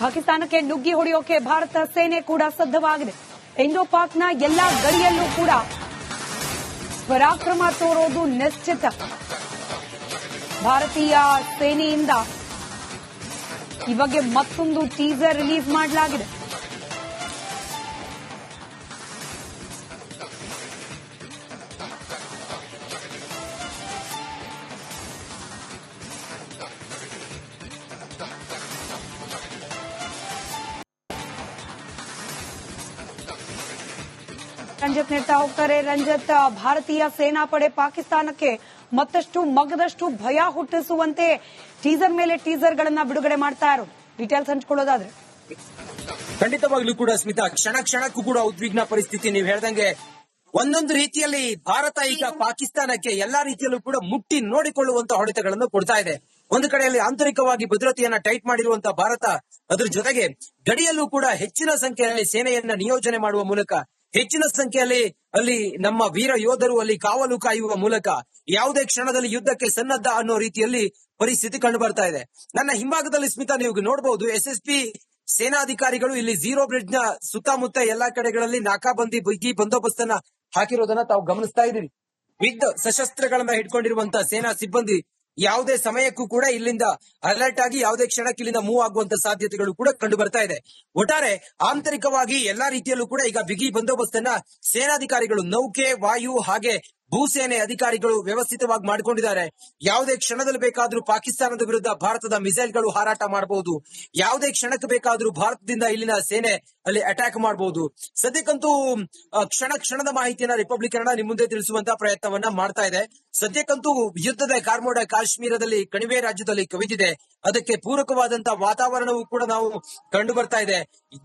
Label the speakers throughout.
Speaker 1: ಪಾಕಿಸ್ತಾನಕ್ಕೆ ನುಗ್ಗಿ ಹೊಡೆಯೋಕೆ ಭಾರತ ಸೇನೆ ಕೂಡ ಸಜ್ಜವಾಗಿದೆ. ಇಂಡೋ ಪಾಕ್ನ ಎಲ್ಲಾ ಗಡಿಯಲ್ಲೂ ಕೂಡ ಪರಾಕ್ರಮ ತೋರೋದು ನಿಶ್ಚಿತ. ಭಾರತೀಯ ಸೇನೆಯಿಂದ ಈ ಬಗ್ಗೆ ಮತ್ತೊಂದು ಟೀಸರ್ ರಿಲೀಸ್ ಮಾಡಲಾಗಿದೆ. ರಂಜಿತ್ ನೀಡ್ತಾ ಹೋಗ್ತಾರೆ. ರಂಜಿತ್, ಭಾರತೀಯ ಸೇನಾ ಪಡೆ ಪಾಕಿಸ್ತಾನಕ್ಕೆ ಮತ್ತಷ್ಟು ಮಗದಷ್ಟು ಭಯ ಹುಟ್ಟಿಸುವಂತೆ ಟೀಸರ್ ಮೇಲೆ ಟೀಸರ್ ಗಳನ್ನ ಬಿಡುಗಡೆ ಮಾಡ್ತಾ ಇರೋದು. ಡೀಟೇಲ್ಸ್ ಹಂಚ್ಕೊಳ್ಳೋದಾದ್ರೆ
Speaker 2: ಖಂಡಿತವಾಗ್ಲೂ ಕೂಡ ಸ್ಮಿತಾ, ಕ್ಷಣ ಕ್ಷಣಕ್ಕೂ ಕೂಡ ಉದ್ವಿಗ್ನ ಪರಿಸ್ಥಿತಿ. ನೀವು ಹೇಳ್ದಂಗೆ ಒಂದೊಂದು ರೀತಿಯಲ್ಲಿ ಭಾರತ ಈಗ ಪಾಕಿಸ್ತಾನಕ್ಕೆ ಎಲ್ಲಾ ರೀತಿಯಲ್ಲೂ ಕೂಡ ಮುಟ್ಟಿ ನೋಡಿಕೊಳ್ಳುವಂತ ಹೊಡೆತಗಳನ್ನು ಕೊಡ್ತಾ ಇದೆ. ಒಂದು ಕಡೆಯಲ್ಲಿ ಆಂತರಿಕವಾಗಿ ಭದ್ರತೆಯನ್ನ ಟೈಟ್ ಮಾಡಿರುವಂತಹ ಭಾರತ, ಅದ್ರ ಜೊತೆಗೆ ಗಡಿಯಲ್ಲೂ ಕೂಡ ಹೆಚ್ಚಿನ ಸಂಖ್ಯೆಯಲ್ಲಿ ಸೇನೆಯನ್ನ ನಿಯೋಜನೆ ಮಾಡುವ ಮೂಲಕ, ಹೆಚ್ಚಿನ ಸಂಖ್ಯೆಯಲ್ಲಿ ಅಲ್ಲಿ ನಮ್ಮ ವೀರ ಯೋಧರು ಅಲ್ಲಿ ಕಾವಲು ಕಾಯುವ ಮೂಲಕ ಯಾವುದೇ ಕ್ಷಣದಲ್ಲಿ ಯುದ್ಧಕ್ಕೆ ಸನ್ನದ್ಧ ಅನ್ನೋ ರೀತಿಯಲ್ಲಿ ಪರಿಸ್ಥಿತಿ ಕಂಡು ಬರ್ತಾ ಇದೆ. ನನ್ನ ಹಿಂಭಾಗದಲ್ಲಿ ಸ್ಮಿತಾ ನೀವು ನೋಡಬಹುದು, SSP ಸೇನಾಧಿಕಾರಿಗಳು ಇಲ್ಲಿ ಝೀರೋ ಬ್ರಿಡ್ಜ್ ನ ಸುತ್ತಮುತ್ತ ಎಲ್ಲಾ ಕಡೆಗಳಲ್ಲಿ ನಾಕಾಬಂದಿ ಬಿಗಿ ಬಂದೋಬಸ್ತನ್ನ ಹಾಕಿರೋದನ್ನ ತಾವು ಗಮನಿಸ್ತಾ ಇದ್ದೀರಿ. ವಿವಿಧ ಸಶಸ್ತ್ರಗಳನ್ನ ಹಿಡ್ಕೊಂಡಿರುವಂತಹ ಸೇನಾ ಸಿಬ್ಬಂದಿ ಯಾವುದೇ ಸಮಯಕ್ಕೂ ಕೂಡ ಇಲ್ಲಿಂದ ಅಲರ್ಟ್ ಆಗಿ ಯಾವುದೇ ಕ್ಷಣಕ್ಕೆ ಇಲ್ಲಿಂದ ಮೂವ್ ಆಗುವಂತ ಸಾಧ್ಯತೆಗಳು ಕೂಡ ಕಂಡು ಬರ್ತಾ ಇದೆ. ಒಟ್ಟಾರೆ ಆಂತರಿಕವಾಗಿ ಎಲ್ಲಾ ರೀತಿಯಲ್ಲೂ ಕೂಡ ಈಗ ಬಿಗಿ ಬಂದೋಬಸ್ತನ್ನ ಸೇನಾಧಿಕಾರಿಗಳು, ನೌಕೆ, ವಾಯು ಹಾಗೆ ಭೂಸೇನೆ ಅಧಿಕಾರಿಗಳು ವ್ಯವಸ್ಥಿತವಾಗಿ ಮಾಡಿಕೊಂಡಿದ್ದಾರೆ. ಯಾವುದೇ ಕ್ಷಣದಲ್ಲಿ ಬೇಕಾದ್ರೂ ಪಾಕಿಸ್ತಾನದ ವಿರುದ್ಧ ಭಾರತದ ಮಿಸೈಲ್ಗಳು ಹಾರಾಟ ಮಾಡಬಹುದು. ಯಾವುದೇ ಕ್ಷಣಕ್ಕೆ ಬೇಕಾದ್ರೂ ಭಾರತದಿಂದ ಇಲ್ಲಿನ ಸೇನೆ ಅಲ್ಲಿ ಅಟ್ಯಾಕ್ ಮಾಡಬಹುದು. ಸದ್ಯಕ್ಕಂತೂ ಕ್ಷಣ ಕ್ಷಣದ ಮಾಹಿತಿಯನ್ನ ರಿಪಬ್ಲಿಕ್ ಕನ್ನಡ ನಿಮ್ ಮುಂದೆ ತಿಳಿಸುವಂತಹ ಪ್ರಯತ್ನವನ್ನ ಮಾಡ್ತಾ ಇದೆ. ಸದ್ಯಕ್ಕಂತೂ ಯುದ್ಧದ ಕಾರ್ಮೋಡ ಕಾಶ್ಮೀರದಲ್ಲಿ ಕಣಿವೆ ರಾಜ್ಯದಲ್ಲಿ ಕವಿದಿದೆ. ಅದಕ್ಕೆ ಪೂರಕವಾದಂತಹ ವಾತಾವರಣವೂ ಕೂಡ ನಾವು ಕಂಡು ಬರ್ತಾ ಇದೆ.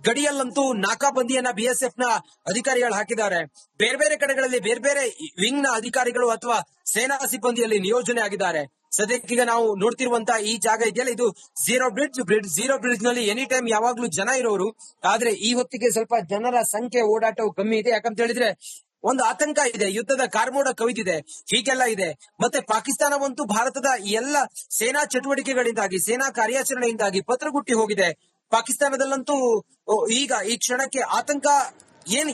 Speaker 2: ಗಡಿಯಲ್ಲಂತೂ ನಾಕಾಬಂದಿಯನ್ನ BSF ನ ಅಧಿಕಾರಿಗಳು ಹಾಕಿದ್ದಾರೆ. ಬೇರೆ ಬೇರೆ ಕಡೆಗಳಲ್ಲಿ ಬೇರೆ ಬೇರೆ ವಿಂಗ್ ನ ಅಧಿಕಾರಿಗಳು ಅಥವಾ ಸೇನಾ ಸಿಬ್ಬಂದಿಯಲ್ಲಿ ನಿಯೋಜನೆ ಆಗಿದ್ದಾರೆ. ಸದ್ಯಕ್ಕೀಗ ನಾವು ನೋಡ್ತಿರುವಂತಹ ಈ ಜಾಗ ಇದೆಯಲ್ಲ, ಇದು ಝೀರೋ ಬ್ರಿಡ್ಜ್ ನಲ್ಲಿ ಎನಿ ಟೈಮ್ ಯಾವಾಗ್ಲೂ ಜನ ಇರೋರು. ಆದ್ರೆ ಈ ಹೊತ್ತಿಗೆ ಸ್ವಲ್ಪ ಜನರ ಸಂಖ್ಯೆ ಓಡಾಟವು ಕಮ್ಮಿ ಇದೆ. ಯಾಕಂತ ಹೇಳಿದ್ರೆ ಒಂದು ಆತಂಕ ಇದೆ, ಯುದ್ಧದ ಕಾರ್ಮೋಡ ಕವಿದಿದೆ, ಹೀಗೆಲ್ಲ ಇದೆ. ಮತ್ತೆ ಪಾಕಿಸ್ತಾನವಂತೂ ಭಾರತದ ಎಲ್ಲ ಸೇನಾ ಚಟುವಟಿಕೆಗಳಿಂದಾಗಿ, ಸೇನಾ ಕಾರ್ಯಾಚರಣೆಯಿಂದಾಗಿ ಪತ್ರಗುಟ್ಟಿ ಹೋಗಿದೆ. ಪಾಕಿಸ್ತಾನದಲ್ಲಂತೂ ಈಗ ಈ ಕ್ಷಣಕ್ಕೆ ಆತಂಕ,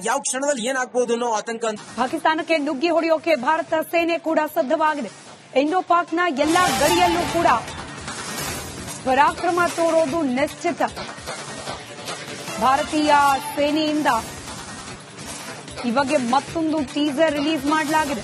Speaker 2: ಯಾವ ಕ್ಷಣದಲ್ಲಿ ಏನಾಗಬಹುದು ಅನ್ನೋ ಆತಂಕ.
Speaker 1: ಪಾಕಿಸ್ತಾನಕ್ಕೆ ನುಗ್ಗಿ ಹೊಡೆಯೋಕೆ ಭಾರತ ಸೇನೆ ಕೂಡ ಸಜ್ಜವಾಗಿದೆ. ಇಂಡೋ ಪಾಕ್ನ ಎಲ್ಲಾ ಗಡಿಯಲ್ಲೂ ಕೂಡ ಪರಾಕ್ರಮ ತೋರೋದು ನಿಶ್ಚಿತ. ಭಾರತೀಯ ಸೇನೆಯಿಂದ ಈ ಬಗ್ಗೆ ಮತ್ತೊಂದು ಟೀಸರ್ ರಿಲೀಸ್ ಮಾಡಲಾಗಿದೆ.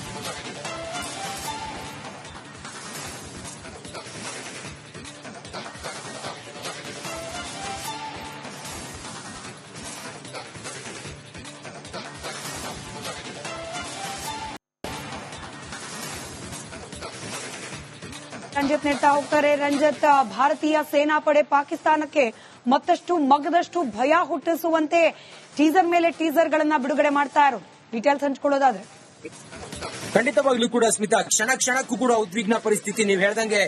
Speaker 1: ರಂಜಿತ್ ನೀಡ್ತಾ ಹೋಗ್ತಾರೆ. ರಂಜಿತ್, ಭಾರತೀಯ ಸೇನಾ ಪಡೆ ಪಾಕಿಸ್ತಾನಕ್ಕೆ ಮತ್ತಷ್ಟು ಮಗದಷ್ಟು ಭಯ ಹುಟ್ಟಿಸುವಂತೆ ಟೀಸರ್ ಮೇಲೆ ಟೀಸರ್ ಗಳನ್ನ ಬಿಡುಗಡೆ ಮಾಡ್ತಾ ಇರೋದು. ಡೀಟೇಲ್ಸ್ ಹಂಚ್ಕೊಳ್ಳೋದಾದ್ರೆ
Speaker 2: ಖಂಡಿತವಾಗ್ಲೂ ಕೂಡ ಸ್ಮಿತಾ, ಕ್ಷಣ ಕ್ಷಣಕ್ಕೂ ಕೂಡ ಉದ್ವಿಗ್ನ ಪರಿಸ್ಥಿತಿ. ನೀವು ಹೇಳ್ದಂಗೆ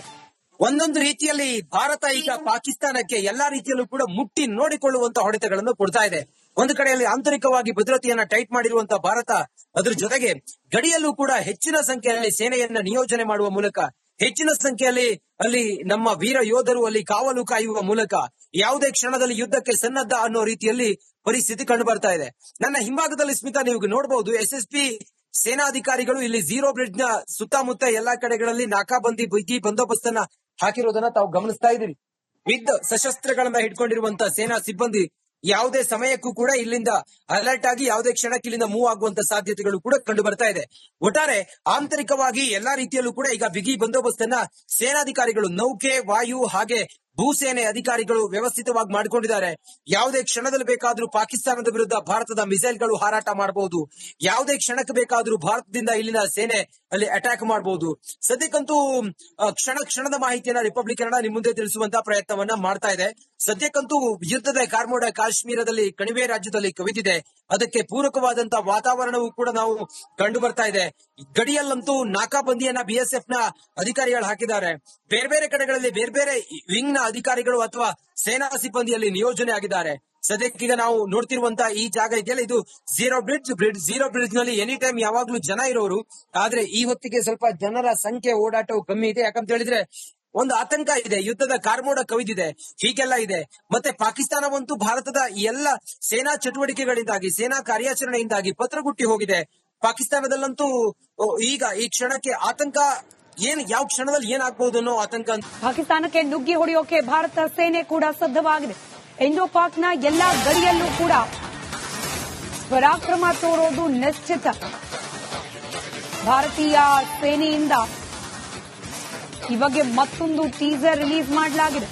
Speaker 2: ಒಂದೊಂದು ರೀತಿಯಲ್ಲಿ ಭಾರತ ಈಗ ಪಾಕಿಸ್ತಾನಕ್ಕೆ ಎಲ್ಲಾ ರೀತಿಯಲ್ಲೂ ಕೂಡ ಮುಟ್ಟಿ ನೋಡಿಕೊಳ್ಳುವಂತ ಹೊಡೆತಗಳನ್ನು ಕೊಡ್ತಾ ಇದೆ. ಒಂದು ಕಡೆಯಲ್ಲಿ ಆಂತರಿಕವಾಗಿ ಭದ್ರತೆಯನ್ನ ಟೈಟ್ ಮಾಡಿರುವಂತಹ ಭಾರತ, ಅದ್ರ ಜೊತೆಗೆ ಗಡಿಯಲ್ಲೂ ಕೂಡ ಹೆಚ್ಚಿನ ಸಂಖ್ಯೆಯಲ್ಲಿ ಸೇನೆಯನ್ನ ನಿಯೋಜನೆ ಮಾಡುವ ಮೂಲಕ, ಹೆಚ್ಚಿನ ಸಂಖ್ಯೆಯಲ್ಲಿ ಅಲ್ಲಿ ನಮ್ಮ ವೀರ ಯೋಧರು ಅಲ್ಲಿ ಕಾವಲು ಕಾಯುವ ಮೂಲಕ ಯಾವುದೇ ಕ್ಷಣದಲ್ಲಿ ಯುದ್ಧಕ್ಕೆ ಸನ್ನದ್ಧ ಅನ್ನೋ ರೀತಿಯಲ್ಲಿ ಪರಿಸ್ಥಿತಿ ಕಂಡು ಬರ್ತಾ ಇದೆ. ನನ್ನ ಹಿಂಭಾಗದಲ್ಲಿ ಸ್ಮಿತಾ ನೀವು ನೋಡಬಹುದು, SSP ಸೇನಾಧಿಕಾರಿಗಳು ಇಲ್ಲಿ ಝೀರೋ ಬ್ರಿಡ್ಜ್ ನ ಸುತ್ತಮುತ್ತ ಎಲ್ಲಾ ಕಡೆಗಳಲ್ಲಿ ನಾಕಾಬಂದಿ ಬಿಗಿ ಬಂದೋಬಸ್ತನ್ನ ಹಾಕಿರೋದನ್ನ ತಾವು ಗಮನಿಸ್ತಾ ಇದ್ದೀರಿ. ವಿವಿಧ ಸಶಸ್ತ್ರಗಳನ್ನ ಹಿಡ್ಕೊಂಡಿರುವಂತಹ ಸೇನಾ ಸಿಬ್ಬಂದಿ ಯಾವುದೇ ಸಮಯಕ್ಕೂ ಕೂಡ ಇಲ್ಲಿಂದ ಅಲರ್ಟ್ ಆಗಿ ಯಾವುದೇ ಕ್ಷಣಕ್ಕೆ ಇಲ್ಲಿಂದ ಮೂವ್ ಆಗುವಂತ ಸಾಧ್ಯತೆಗಳು ಕೂಡ ಕಂಡು ಬರ್ತಾ ಇದೆ. ಒಟ್ಟಾರೆ ಆಂತರಿಕವಾಗಿ ಎಲ್ಲಾ ರೀತಿಯಲ್ಲೂ ಕೂಡ ಈಗ ಬಿಗಿ ಬಂದೋಬಸ್ತನ್ನ ಸೇನಾಧಿಕಾರಿಗಳು, ನೌಕೆ, ವಾಯು ಹಾಗೆ ಭೂಸೇನೆ ಅಧಿಕಾರಿಗಳು ವ್ಯವಸ್ಥಿತವಾಗಿ ಮಾಡಿಕೊಂಡಿದ್ದಾರೆ. ಯಾವುದೇ ಕ್ಷಣದಲ್ಲಿ ಬೇಕಾದ್ರೂ ಪಾಕಿಸ್ತಾನದ ವಿರುದ್ಧ ಭಾರತದ ಮಿಸೈಲ್ಗಳು ಹಾರಾಟ ಮಾಡಬಹುದು. ಯಾವುದೇ ಕ್ಷಣಕ್ಕೆ ಬೇಕಾದ್ರೂ ಭಾರತದಿಂದ ಇಲ್ಲಿನ ಸೇನೆ ಅಲ್ಲಿ ಅಟ್ಯಾಕ್ ಮಾಡಬಹುದು. ಸದ್ಯಕ್ಕಂತೂ ಕ್ಷಣ ಕ್ಷಣದ ಮಾಹಿತಿಯನ್ನ ರಿಪಬ್ಲಿಕ್ ಕನ್ನಡ ನಿಮ್ ಮುಂದೆ ತಿಳಿಸುವಂತಹ ಪ್ರಯತ್ನವನ್ನ ಮಾಡ್ತಾ ಇದೆ. ಸದ್ಯಕ್ಕಂತೂ ಯುದ್ಧದ ಕಾರ್ಮೋಡ ಕಾಶ್ಮೀರದಲ್ಲಿ ಕಣಿವೆ ರಾಜ್ಯದಲ್ಲಿ ಕವಿದಿದೆ. ಅದಕ್ಕೆ ಪೂರಕವಾದಂತಹ ವಾತಾವರಣವೂ ಕೂಡ ನಾವು ಕಂಡು ಬರ್ತಾ ಇದೆ. ಗಡಿಯಲ್ಲಂತೂ ನಾಕಾಬಂದಿಯನ್ನ BSF ನ ಅಧಿಕಾರಿಗಳು ಹಾಕಿದ್ದಾರೆ. ಬೇರೆ ಬೇರೆ ಕಡೆಗಳಲ್ಲಿ ಬೇರೆ ಬೇರೆ ವಿಂಗ್ ನ ಅಧಿಕಾರಿಗಳು ಅಥವಾ ಸೇನಾ ಸಿಬ್ಬಂದಿಯಲ್ಲಿ ನಿಯೋಜನೆ ಆಗಿದ್ದಾರೆ. ಸದ್ಯಕ್ಕೀಗ ನಾವು ನೋಡ್ತಿರುವಂತಹ ಈ ಜಾಗ ಇದೆಯಲ್ಲ, ಇದು ಝೀರೋ ಬ್ರಿಡ್ಜ್ ನಲ್ಲಿ ಎನಿ ಟೈಮ್ ಯಾವಾಗ್ಲೂ ಜನ ಇರೋರು. ಆದ್ರೆ ಈ ಹೊತ್ತಿಗೆ ಸ್ವಲ್ಪ ಜನರ ಸಂಖ್ಯೆ ಓಡಾಟವು ಕಮ್ಮಿ ಇದೆ. ಯಾಕಂತ ಹೇಳಿದ್ರೆ ಒಂದು ಆತಂಕ ಇದೆ, ಯುದ್ಧದ ಕಾರ್ಮೋಡ ಕವಿದಿದೆ, ಹೀಗೆಲ್ಲ ಇದೆ. ಮತ್ತೆ ಪಾಕಿಸ್ತಾನವಂತೂ ಭಾರತದ ಎಲ್ಲ ಸೇನಾ ಚಟುವಟಿಕೆಗಳಿಂದಾಗಿ, ಸೇನಾ ಕಾರ್ಯಾಚರಣೆಯಿಂದಾಗಿ ಪತ್ರಗುಟ್ಟಿ ಹೋಗಿದೆ. ಪಾಕಿಸ್ತಾನದಲ್ಲಂತೂ ಈಗ ಈ ಕ್ಷಣಕ್ಕೆ ಆತಂಕ ಯಾವ ಕ್ಷಣದಲ್ಲಿ ಏನಾಗಬಹುದು ಅನ್ನೋ ಆತಂಕ.
Speaker 1: ಪಾಕಿಸ್ತಾನಕ್ಕೆ ನುಗ್ಗಿ ಹೊಡೆಯೋಕೆ ಭಾರತ ಸೇನೆ ಕೂಡ ಸಜ್ಜವಾಗಿದೆ. ಇಂಡೋ ಪಾಕ್ನ ಎಲ್ಲಾ ಗಡಿಯಲ್ಲೂ ಕೂಡ ಪರಾಕ್ರಮ ತೋರೋದು ನಿಶ್ಚಿತ. ಭಾರತೀಯ ಸೇನೆಯಿಂದ ಈ ಬಗ್ಗೆ ಮತ್ತೊಂದು ಟೀಸರ್ ರಿಲೀಸ್ ಮಾಡಲಾಗಿದೆ.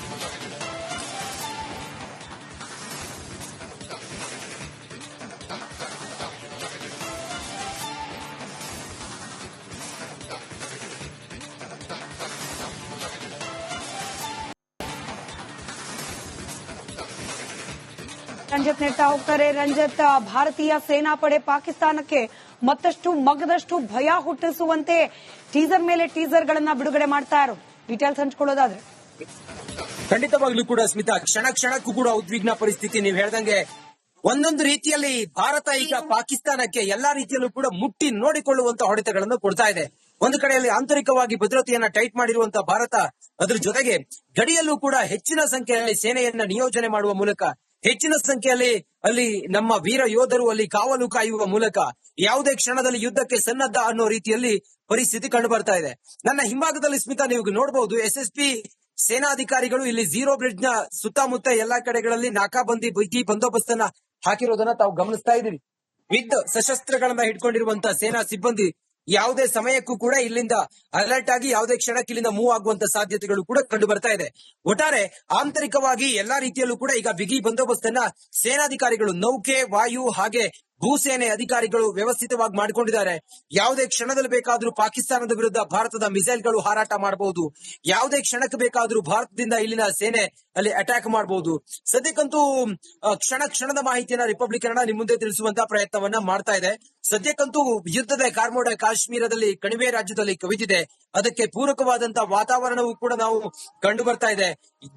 Speaker 1: ರಂಜಿತ್ ನೆಡ್ತಾ ಹೋಗ್ತಾರೆ. ರಂಜಿತ್, ಭಾರತೀಯ ಸೇನಾಪಡೆ ಪಾಕಿಸ್ತಾನಕ್ಕೆ ಮತ್ತಷ್ಟು ಮಗದಷ್ಟು ಭಯ ಹುಟ್ಟಿಸುವಂತೆ ಟೀಸರ್ ಮೇಲೆ ಟೀಸರ್ ಗಳನ್ನ ಬಿಡುಗಡೆ ಮಾಡ್ತಾ ಇರೋ ಡೀಟೇಲ್ಸ್ ಹಂಚ್ಕೊಳ್ಳೋದಾದ್ರೆ.
Speaker 2: ಖಂಡಿತವಾಗ್ಲೂ ಕೂಡ ಸ್ಮಿತಾ, ಕ್ಷಣ ಕ್ಷಣಕ್ಕೂ ಕೂಡ ಉದ್ವಿಗ್ನ ಪರಿಸ್ಥಿತಿ. ನೀವು ಹೇಳ್ದಂಗೆ ಒಂದೊಂದು ರೀತಿಯಲ್ಲಿ ಭಾರತ ಈಗ ಪಾಕಿಸ್ತಾನಕ್ಕೆ ಎಲ್ಲಾ ರೀತಿಯಲ್ಲೂ ಕೂಡ ಮುಟ್ಟಿ ನೋಡಿಕೊಳ್ಳುವಂತ ಹೊಡೆತಗಳನ್ನು ಕೊಡ್ತಾ ಇದೆ. ಒಂದು ಕಡೆಯಲ್ಲಿ ಆಂತರಿಕವಾಗಿ ಭದ್ರತೆಯನ್ನ ಟೈಟ್ ಮಾಡಿರುವಂತಹ ಭಾರತ, ಅದರ ಜೊತೆಗೆ ಗಡಿಯಲ್ಲೂ ಕೂಡ ಹೆಚ್ಚಿನ ಸಂಖ್ಯೆಯಲ್ಲಿ ಸೇನೆಯನ್ನ ನಿಯೋಜನೆ ಮಾಡುವ ಮೂಲಕ, ಹೆಚ್ಚಿನ ಸಂಖ್ಯೆಯಲ್ಲಿ ಅಲ್ಲಿ ನಮ್ಮ ವೀರ ಯೋಧರು ಅಲ್ಲಿ ಕಾವಲು ಕಾಯುವ ಮೂಲಕ ಯಾವುದೇ ಕ್ಷಣದಲ್ಲಿ ಯುದ್ಧಕ್ಕೆ ಸನ್ನದ್ಧ ಅನ್ನೋ ರೀತಿಯಲ್ಲಿ ಪರಿಸ್ಥಿತಿ ಕಂಡು ಬರ್ತಾ ಇದೆ. ನನ್ನ ಹಿಂಭಾಗದಲ್ಲಿ ಸ್ಮಿತಾ ನೀವು ನೋಡಬಹುದು, SSP ಸೇನಾಧಿಕಾರಿಗಳು ಇಲ್ಲಿ ಝೀರೋ ಬ್ರಿಡ್ಜ್ ನ ಸುತ್ತಮುತ್ತ ಎಲ್ಲಾ ಕಡೆಗಳಲ್ಲಿ ನಾಕಾಬಂದಿ ಬಿಗಿ ಬಂದೋಬಸ್ತನ್ನ ಹಾಕಿರೋದನ್ನ ತಾವು ಗಮನಿಸ್ತಾ ಇದೀವಿ. ವಿದ್ ಸಶಸ್ತ್ರಗಳನ್ನ ಹಿಡ್ಕೊಂಡಿರುವಂತಹ ಸೇನಾ ಸಿಬ್ಬಂದಿ ಯಾವುದೇ ಸಮಯಕ್ಕೂ ಕೂಡ ಇಲ್ಲಿಂದ ಅಲರ್ಟ್ ಆಗಿ ಯಾವುದೇ ಕ್ಷಣಕ್ಕೆ ಇಲ್ಲಿಂದ ಮೂವ್ ಆಗುವಂತ ಸಾಧ್ಯತೆಗಳು ಕೂಡ ಕಂಡು ಬರ್ತಾ ಇದೆ. ಒಟ್ಟಾರೆ ಆಂತರಿಕವಾಗಿ ಎಲ್ಲಾ ರೀತಿಯಲ್ಲೂ ಕೂಡ ಈಗ ಬಿಗಿ ಬಂದೋಬಸ್ತನ್ನ ಸೇನಾಧಿಕಾರಿಗಳು, ನೌಕೆ, ವಾಯು ಹಾಗೆ ಭೂಸೇನೆ ಅಧಿಕಾರಿಗಳು ವ್ಯವಸ್ಥಿತವಾಗಿ ಮಾಡಿಕೊಂಡಿದ್ದಾರೆ. ಯಾವುದೇ ಕ್ಷಣದಲ್ಲಿ ಬೇಕಾದ್ರೂ ಪಾಕಿಸ್ತಾನದ ವಿರುದ್ಧ ಭಾರತದ ಮಿಸೈಲ್ಗಳು ಹಾರಾಟ ಮಾಡಬಹುದು. ಯಾವುದೇ ಕ್ಷಣಕ್ಕೆ ಬೇಕಾದ್ರೂ ಭಾರತದಿಂದ ಇಲ್ಲಿನ ಸೇನೆ ಅಲ್ಲಿ ಅಟ್ಯಾಕ್ ಮಾಡಬಹುದು. ಸದ್ಯಕ್ಕಂತೂ ಕ್ಷಣ ಕ್ಷಣದ ಮಾಹಿತಿಯನ್ನ ರಿಪಬ್ಲಿಕ್ ಕನ್ನಡ ನಿಮ್ ಮುಂದೆ ತಿಳಿಸುವಂತ ಪ್ರಯತ್ನವನ್ನ ಮಾಡ್ತಾ ಇದೆ. ಸದ್ಯಕ್ಕಂತೂ ಯುದ್ಧದ ಕಾರ್ಮೋಡ ಕಾಶ್ಮೀರದಲ್ಲಿ, ಕಣಿವೆ ರಾಜ್ಯದಲ್ಲಿ ಕವಿದಿದೆ. ಅದಕ್ಕೆ ಪೂರಕವಾದಂತ ವಾತಾವರಣವೂ ಕೂಡ ನಾವು ಕಂಡು ಬರ್ತಾ ಇದೆ.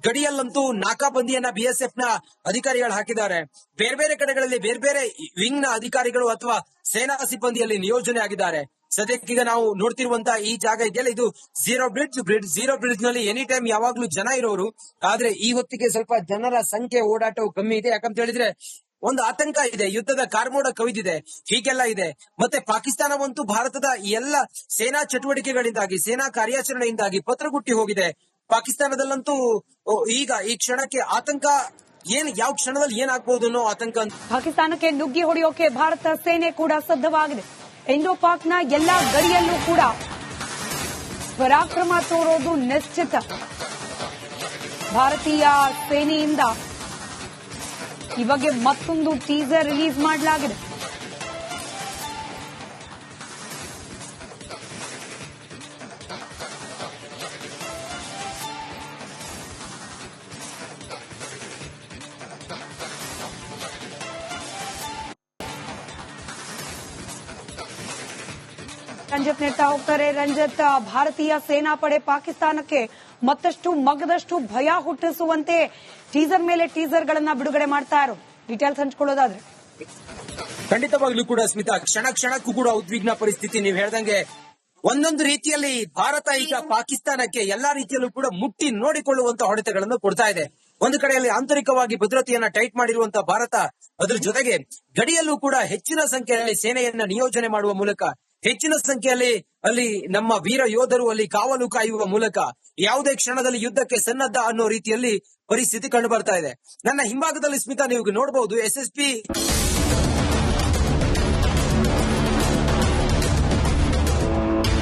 Speaker 2: ಗಡಿಯಲ್ಲಂತೂ ನಾಕಾಬಂದಿಯನ್ನ BSF ನ ಅಧಿಕಾರಿಗಳು ಹಾಕಿದ್ದಾರೆ. ಬೇರೆ ಬೇರೆ ಕಡೆಗಳಲ್ಲಿ ಬೇರೆ ಬೇರೆ ವಿಂಗ್ ನ ಅಧಿಕಾರಿಗಳು ಅಥವಾ ಸೇನಾ ಸಿಬ್ಬಂದಿಯಲ್ಲಿ ನಿಯೋಜನೆ ಆಗಿದ್ದಾರೆ. ಸದ್ಯಕ್ಕೀಗ ನಾವು ನೋಡ್ತಿರುವಂತಹ ಈ ಜಾಗ ಇದೆಯಲ್ಲ, ಇದು ಝೀರೋ ಬ್ರಿಡ್ಜ್ ನಲ್ಲಿ ಎನಿ ಟೈಮ್ ಯಾವಾಗ್ಲೂ ಜನ ಇರೋರು. ಆದ್ರೆ ಈ ಹೊತ್ತಿಗೆ ಸ್ವಲ್ಪ ಜನರ ಸಂಖ್ಯೆ ಓಡಾಟವು ಕಮ್ಮಿ ಇದೆ. ಯಾಕಂತ ಹೇಳಿದ್ರೆ ಒಂದು ಆತಂಕ ಇದೆ, ಯುದ್ಧದ ಕಾರ್ಮೋಡ ಕವಿದಿದೆ, ಹೀಗೆಲ್ಲ ಇದೆ. ಮತ್ತೆ ಪಾಕಿಸ್ತಾನವಂತೂ ಭಾರತದ ಎಲ್ಲ ಸೇನಾ ಚಟುವಟಿಕೆಗಳಿಂದಾಗಿ, ಸೇನಾ ಕಾರ್ಯಾಚರಣೆಯಿಂದಾಗಿ ಪತ್ರಗುಟ್ಟಿ ಹೋಗಿದೆ. ಪಾಕಿಸ್ತಾನದಲ್ಲಂತೂ ಈಗ ಈ ಕ್ಷಣಕ್ಕೆ ಆತಂಕ ಯಾವ ಕ್ಷಣದಲ್ಲಿ ಏನಾಗಬಹುದು ಅನ್ನೋ ಆತಂಕ.
Speaker 1: ಪಾಕಿಸ್ತಾನಕ್ಕೆ ನುಗ್ಗಿ ಹೊಡೆಯೋಕೆ ಭಾರತ ಸೇನೆ ಕೂಡ ಸಜ್ಜವಾಗಿದೆ. ಇಂಡೋ ಪಾಕ್ನ ಎಲ್ಲಾ ಗಡಿಯಲ್ಲೂ ಕೂಡ ಪರಾಕ್ರಮ ತೋರೋದು ನಿಶ್ಚಿತ. ಭಾರತೀಯ ಸೇನೆಯಿಂದ ಈ ಬಗ್ಗೆ ಮತ್ತೊಂದು ಟೀಸರ್ ರಿಲೀಸ್ ಮಾಡಲಾಗಿದೆ. ರಂಜಿತ್ ನೆಡ್ತಾ ಹೋಗ್ತಾರೆ. ರಂಜಿತ್, ಭಾರತೀಯ ಸೇನಾಪಡೆ ಪಾಕಿಸ್ತಾನಕ್ಕೆ ಮತ್ತಷ್ಟು ಮಗದಷ್ಟು ಭಯ ಹುಟ್ಟಿಸುವಂತೆ ಟೀಸರ್ ಮೇಲೆ ಟೀಸರ್ ಗಳನ್ನ ಬಿಡುಗಡೆ ಮಾಡ್ತಾ ಇರೋ ಡೀಟೇಲ್ಸ್ ಹಂಚ್ಕೊಳ್ಳೋದಾದ್ರೆ.
Speaker 2: ಖಂಡಿತವಾಗ್ಲೂ ಕೂಡ ಸ್ಮಿತಾ, ಕ್ಷಣ ಕ್ಷಣಕ್ಕೂ ಕೂಡ ಉದ್ವಿಗ್ನ ಪರಿಸ್ಥಿತಿ. ನೀವು ಹೇಳ್ದಂಗೆ ಒಂದೊಂದು ರೀತಿಯಲ್ಲಿ ಭಾರತ ಈಗ ಪಾಕಿಸ್ತಾನಕ್ಕೆ ಎಲ್ಲಾ ರೀತಿಯಲ್ಲೂ ಕೂಡ ಮುಟ್ಟಿ ನೋಡಿಕೊಳ್ಳುವಂತ ಹೊಡೆತಗಳನ್ನು ಕೊಡ್ತಾ ಇದೆ. ಒಂದು ಕಡೆಯಲ್ಲಿ ಆಂತರಿಕವಾಗಿ ಭದ್ರತೆಯನ್ನ ಟೈಟ್ ಮಾಡಿರುವಂತಹ ಭಾರತ, ಅದರ ಜೊತೆಗೆ ಗಡಿಯಲ್ಲೂ ಕೂಡ ಹೆಚ್ಚಿನ ಸಂಖ್ಯೆಯಲ್ಲಿ ಸೇನೆಯನ್ನ ನಿಯೋಜನೆ ಮಾಡುವ ಮೂಲಕ, ಹೆಚ್ಚಿನ ಸಂಖ್ಯೆಯಲ್ಲಿ ಅಲ್ಲಿ ನಮ್ಮ ವೀರ ಯೋಧರು ಅಲ್ಲಿ ಕಾವಲು ಕಾಯುವ ಮೂಲಕ ಯಾವುದೇ ಕ್ಷಣದಲ್ಲಿ ಯುದ್ಧಕ್ಕೆ ಸನ್ನದ್ಧ ಅನ್ನೋ ರೀತಿಯಲ್ಲಿ ಪರಿಸ್ಥಿತಿ ಕಂಡು ಬರ್ತಾ ಇದೆ. ನನ್ನ ಹಿಂಭಾಗದಲ್ಲಿ ಸ್ಮಿತಾ ನೀವು ನೋಡಬಹುದು, SSP